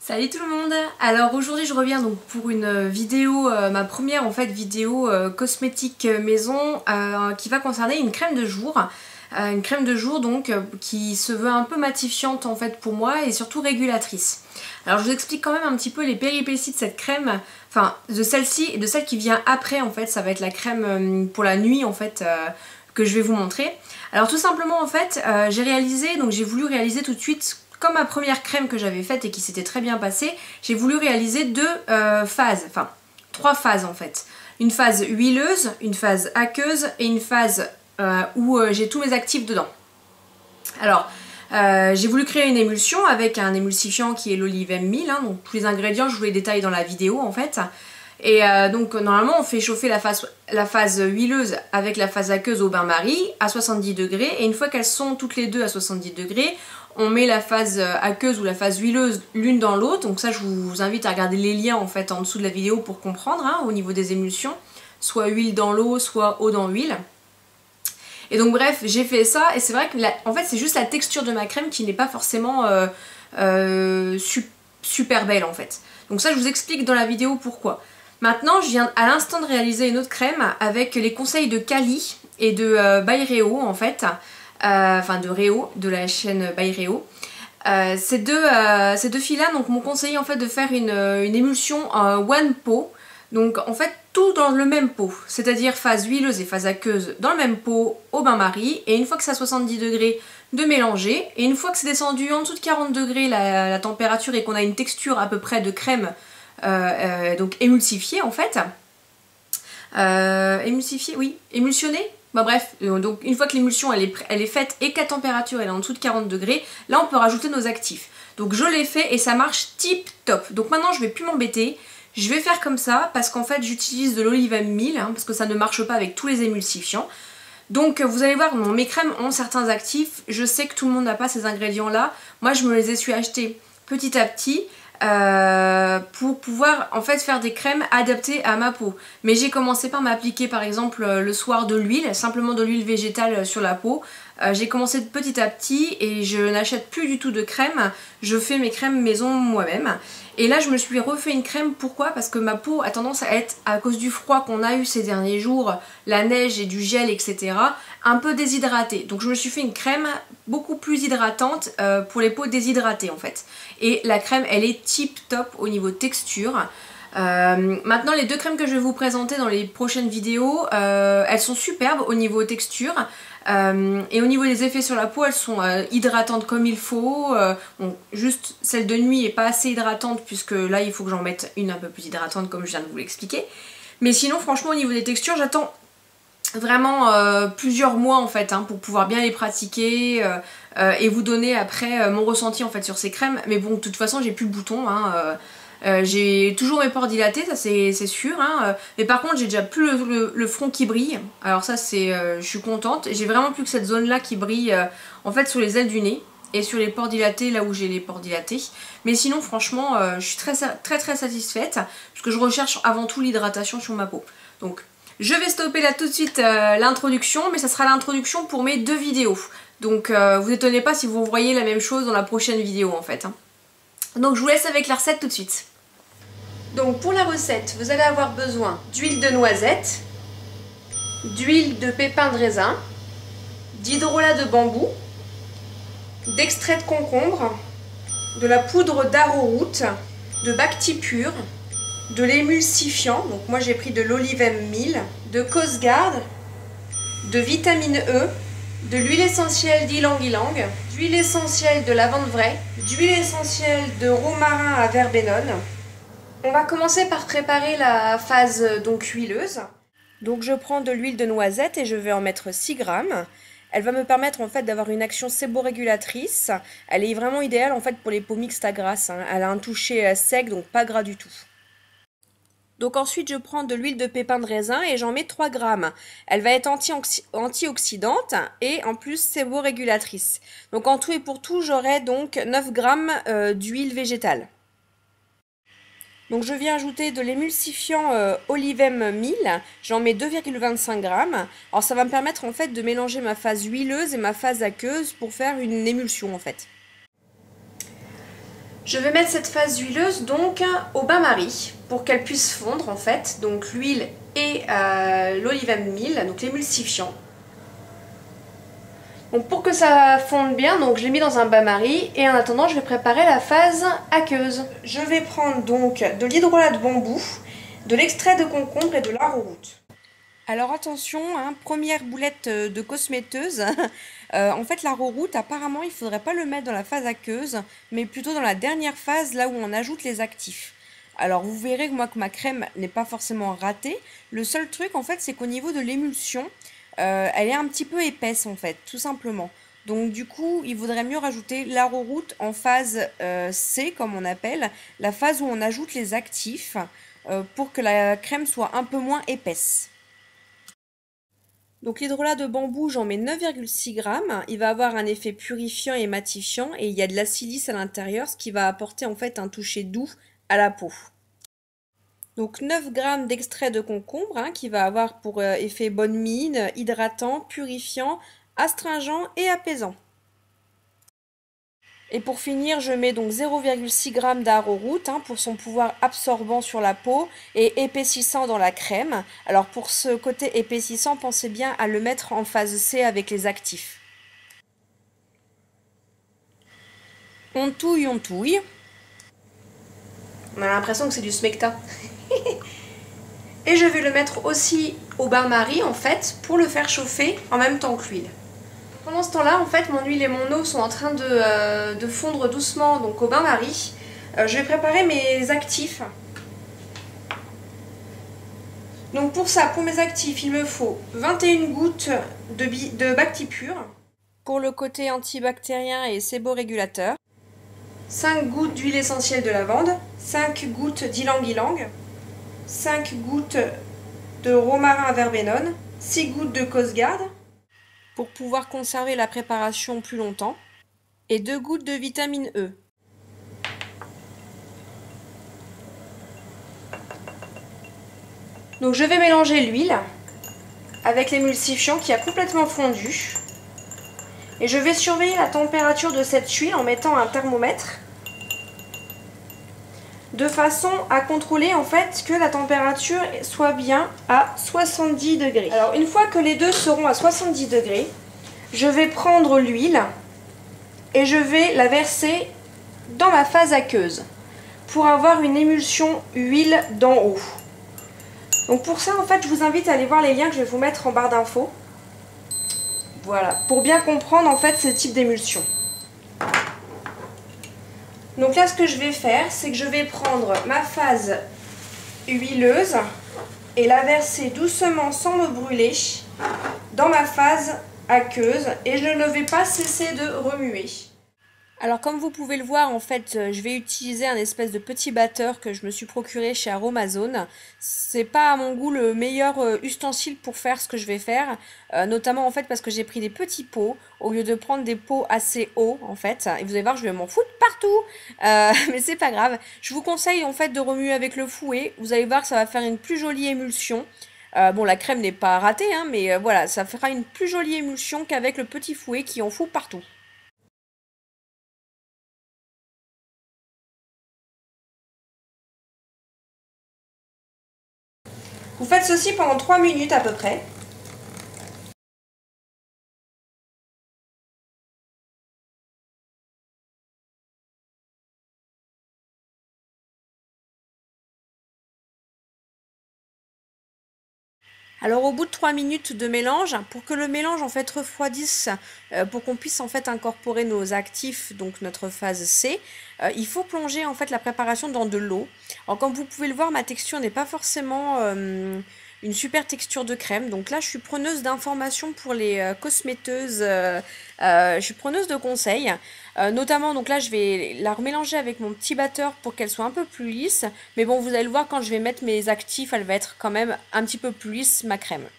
Salut tout le monde! Alors aujourd'hui je reviens donc pour une vidéo, ma première en fait vidéo cosmétique maison qui va concerner une crème de jour. Une crème de jour donc qui se veut un peu matifiante en fait pour moi et surtout régulatrice. Alors je vous explique quand même un petit peu les péripéties de cette crème, enfin de celle-ci et de celle qui vient après en fait, ça va être la crème pour la nuit en fait que je vais vous montrer. Alors tout simplement en fait j'ai voulu réaliser tout de suite comme ma première crème que j'avais faite et qui s'était très bien passée, j'ai voulu réaliser trois phases en fait. Une phase huileuse, une phase aqueuse et une phase où j'ai tous mes actifs dedans. Alors, j'ai voulu créer une émulsion avec un émulsifiant qui est l'olive M1000, hein, donc tous les ingrédients je vous les détaille dans la vidéo en fait. Et donc normalement on fait chauffer la phase huileuse avec la phase aqueuse au bain-marie à 70 degrés et une fois qu'elles sont toutes les deux à 70 degrés, on met la phase aqueuse ou la phase huileuse l'une dans l'autre. Donc ça je vous invite à regarder les liens en fait en dessous de la vidéo pour comprendre hein, au niveau des émulsions, soit huile dans l'eau, soit eau dans l'huile. Et donc bref, j'ai fait ça et c'est vrai que en fait c'est juste la texture de ma crème qui n'est pas forcément super belle en fait. Donc ça je vous explique dans la vidéo pourquoi. Maintenant je viens à l'instant de réaliser une autre crème avec les conseils de Cali et de By Reo en fait. Enfin de Reo, de la chaîne By Reo. Ces deux filles-là m'ont conseillé en fait de faire une émulsion one pot. Donc en fait tout dans le même pot, c'est-à-dire phase huileuse et phase aqueuse dans le même pot au bain-marie. Et une fois que c'est à 70 degrés, de mélanger. Et une fois que c'est descendu en dessous de 40 degrés la température et qu'on a une texture à peu près de crème donc émulsifiée en fait. Émulsifiée, oui, émulsionnée. Bah bref, donc une fois que l'émulsion elle est faite et qu'à température elle est en dessous de 40 degrés, là on peut rajouter nos actifs. Donc je l'ai fait et ça marche tip top. Donc maintenant je vais plus m'embêter, je vais faire comme ça parce qu'en fait j'utilise de l'olive M1000 hein, parce que ça ne marche pas avec tous les émulsifiants. Donc vous allez voir, mes crèmes ont certains actifs, je sais que tout le monde n'a pas ces ingrédients là, moi je me les suis achetés petit à petit. Pour pouvoir en fait faire des crèmes adaptées à ma peau. Mais j'ai commencé par m'appliquer par exemple le soir de l'huile, simplement de l'huile végétale sur la peau. J'ai commencé petit à petit et je n'achète plus du tout de crème, je fais mes crèmes maison moi-même. Et là je me suis refait une crème, pourquoi? Parce que ma peau a tendance à être, à cause du froid qu'on a eu ces derniers jours, la neige et du gel etc, un peu déshydratée. Donc je me suis fait une crème beaucoup plus hydratante pour les peaux déshydratées en fait. Et la crème elle est tip top au niveau texture. Maintenant les deux crèmes que je vais vous présenter dans les prochaines vidéos, elles sont superbes au niveau texture. Et au niveau des effets sur la peau, elles sont hydratantes comme il faut. Bon, juste celle de nuit est pas assez hydratante puisque là il faut que j'en mette une un peu plus hydratante comme je viens de vous l'expliquer. Mais sinon franchement au niveau des textures j'attends vraiment plusieurs mois en fait hein, pour pouvoir bien les pratiquer et vous donner après mon ressenti en fait sur ces crèmes. Mais bon de toute façon j'ai plus le bouton hein, j'ai toujours mes pores dilatés, ça c'est sûr, hein. Mais par contre j'ai déjà plus le front qui brille, alors ça c'est, je suis contente, j'ai vraiment plus que cette zone là qui brille en fait sur les ailes du nez et sur les pores dilatés là où j'ai les pores dilatés. Mais sinon franchement je suis très satisfaite parce que je recherche avant tout l'hydratation sur ma peau. Donc je vais stopper là tout de suite l'introduction, mais ça sera l'introduction pour mes deux vidéos. Donc vous étonnez pas si vous voyez la même chose dans la prochaine vidéo en fait, hein. Donc je vous laisse avec la recette tout de suite. Donc pour la recette, vous allez avoir besoin d'huile de noisette, d'huile de pépins de raisin, d'hydrolat de bambou, d'extrait de concombre, de la poudre d'arrowroot, de bacti pur, de l'émulsifiant, donc moi j'ai pris de l'olive M1000, de Cosgard, de vitamine E, de l'huile essentielle d'ylang-ylang, d'huile essentielle de lavande vraie, d'huile essentielle de romarin à verbenone. On va commencer par préparer la phase donc huileuse. Donc je prends de l'huile de noisette et je vais en mettre 6 grammes. Elle va me permettre en fait d'avoir une action séborégulatrice. Elle est vraiment idéale en fait pour les peaux mixtes à grasse, hein. Elle a un toucher sec donc pas gras du tout. Donc ensuite je prends de l'huile de pépins de raisin et j'en mets 3 grammes. Elle va être antioxydante et en plus séborégulatrice. Donc en tout et pour tout j'aurai donc 9 grammes d'huile végétale. Donc je viens ajouter de l'émulsifiant Olivem 1000, j'en mets 2,25 grammes. Alors ça va me permettre en fait de mélanger ma phase huileuse et ma phase aqueuse pour faire une émulsion en fait. Je vais mettre cette phase huileuse donc au bain-marie pour qu'elle puisse fondre en fait, donc l'huile et l'olive-mille, donc l'émulsifiant. Donc pour que ça fonde bien, donc je l'ai mis dans un bain-marie et en attendant je vais préparer la phase aqueuse. Je vais prendre donc de l'hydrolat de bambou, de l'extrait de concombre et de l'arrowroot. Alors attention, hein, première boulette de cosméteuse. En fait, l'arrowroot, apparemment, il ne faudrait pas le mettre dans la phase aqueuse, mais plutôt dans la dernière phase, là où on ajoute les actifs. Alors vous verrez que moi que ma crème n'est pas forcément ratée. Le seul truc, en fait, c'est qu'au niveau de l'émulsion, elle est un petit peu épaisse, en fait, tout simplement. Donc du coup, il vaudrait mieux rajouter l'arrowroot en phase C, comme on appelle, la phase où on ajoute les actifs, pour que la crème soit un peu moins épaisse. Donc l'hydrolat de bambou, j'en mets 9,6 g. Il va avoir un effet purifiant et matifiant et il y a de la silice à l'intérieur, ce qui va apporter en fait un toucher doux à la peau. Donc 9 g d'extrait de concombre qui va avoir pour effet bonne mine, hydratant, purifiant, astringent et apaisant. Et pour finir, je mets donc 0,6 g d'arrowroot pour son pouvoir absorbant sur la peau et épaississant dans la crème. Alors pour ce côté épaississant, pensez bien à le mettre en phase C avec les actifs. On touille, on touille. On a l'impression que c'est du smecta. Et je vais le mettre aussi au bain-marie en fait pour le faire chauffer en même temps que l'huile. Pendant ce temps-là, en fait, mon huile et mon eau sont en train de fondre doucement donc au bain-marie. Je vais préparer mes actifs. Donc pour ça, pour mes actifs, il me faut 21 gouttes de Bactipur. Pour le côté antibactérien et séborégulateur. 5 gouttes d'huile essentielle de lavande. 5 gouttes d'ylang-ylang. 5 gouttes de romarin verbenone. 6 gouttes de cosgarde, pour pouvoir conserver la préparation plus longtemps, et 2 gouttes de vitamine E. Donc je vais mélanger l'huile avec l'émulsifiant qui a complètement fondu. Et je vais surveiller la température de cette huile en mettant un thermomètre, de façon à contrôler en fait que la température soit bien à 70 degrés. Alors une fois que les deux seront à 70 degrés, je vais prendre l'huile et je vais la verser dans ma phase aqueuse pour avoir une émulsion huile d'en haut. Donc pour ça en fait je vous invite à aller voir les liens que je vais vous mettre en barre d'infos. Voilà, pour bien comprendre en fait ce type d'émulsion. Donc là ce que je vais faire, c'est que je vais prendre ma phase huileuse et la verser doucement sans me brûler dans ma phase aqueuse et je ne vais pas cesser de remuer. Alors comme vous pouvez le voir, en fait, je vais utiliser un espèce de petit batteur que je me suis procuré chez Aromazone. C'est pas à mon goût le meilleur ustensile pour faire ce que je vais faire, notamment en fait parce que j'ai pris des petits pots au lieu de prendre des pots assez hauts en fait. Et vous allez voir, je vais m'en foutre partout, mais c'est pas grave. Je vous conseille en fait de remuer avec le fouet. Vous allez voir, ça va faire une plus jolie émulsion. Bon, la crème n'est pas ratée, mais voilà, ça fera une plus jolie émulsion qu'avec le petit fouet qui en fout partout. Vous faites ceci pendant 3 minutes à peu près. Alors au bout de 3 minutes de mélange, pour que le mélange en fait refroidisse, pour qu'on puisse en fait incorporer nos actifs, donc notre phase C, il faut plonger en fait la préparation dans de l'eau. Alors comme vous pouvez le voir, ma texture n'est pas forcément une super texture de crème. Donc là je suis preneuse d'informations pour les cosméteuses, je suis preneuse de conseils. Notamment, donc là, je vais la remélanger avec mon petit batteur pour qu'elle soit un peu plus lisse. Mais bon, vous allez le voir, quand je vais mettre mes actifs, elle va être quand même un petit peu plus lisse, ma crème.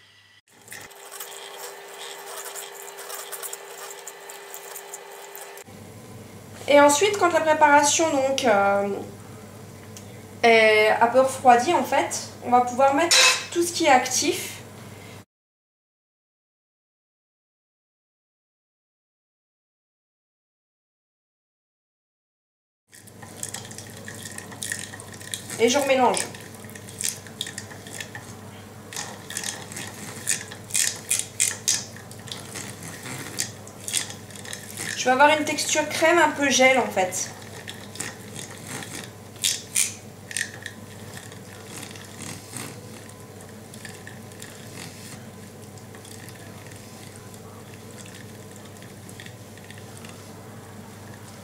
Et ensuite, quand la préparation donc est un peu refroidie, en fait, on va pouvoir mettre tout ce qui est actif. et je remélange. Je vais avoir une texture crème un peu gel en fait.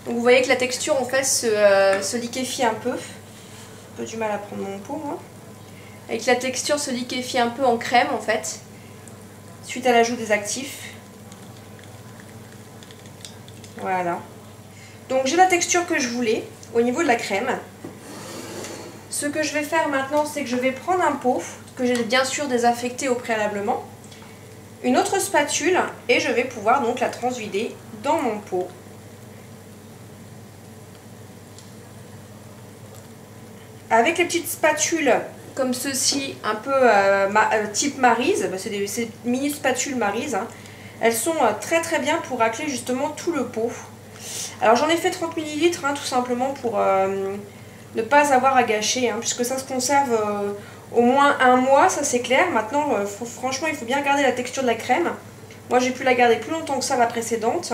Donc vous voyez que la texture en fait se liquéfie un peu. Un peu du mal à prendre mon pot, hein. Et que la texture se liquéfie un peu en crème en fait, suite à l'ajout des actifs. Voilà. Donc j'ai la texture que je voulais au niveau de la crème. Ce que je vais faire maintenant, c'est que je vais prendre un pot que j'ai bien sûr désinfecté au préalablement, une autre spatule, et je vais pouvoir donc la transvider dans mon pot. Avec les petites spatules comme ceci, un peu type Maryse, c'est des mini spatules Maryse, hein. Elles sont très très bien pour racler justement tout le pot. Alors j'en ai fait 30 ml hein, tout simplement pour ne pas avoir à gâcher, hein, puisque ça se conserve au moins un mois, ça c'est clair. Maintenant franchement il faut bien garder la texture de la crème. Moi j'ai pu la garder plus longtemps que ça la précédente.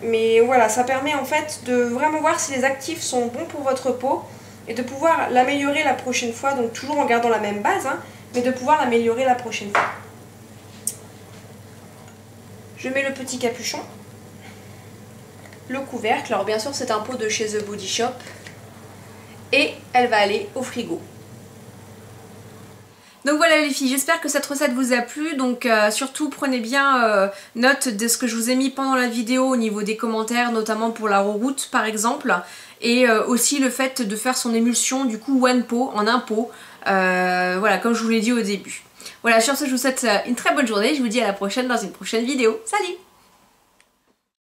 Mais voilà, ça permet en fait de vraiment voir si les actifs sont bons pour votre peau et de pouvoir l'améliorer la prochaine fois, donc toujours en gardant la même base, hein, mais de pouvoir l'améliorer la prochaine fois. Je mets le petit capuchon, le couvercle, alors bien sûr c'est un pot de chez The Body Shop, et elle va aller au frigo. Donc voilà les filles, j'espère que cette recette vous a plu, donc surtout prenez bien note de ce que je vous ai mis pendant la vidéo au niveau des commentaires, notamment pour la route par exemple, et aussi le fait de faire son émulsion du coup one pot en un pot, voilà comme je vous l'ai dit au début. Voilà, sur ce je vous souhaite une très bonne journée, je vous dis à la prochaine dans une prochaine vidéo, salut!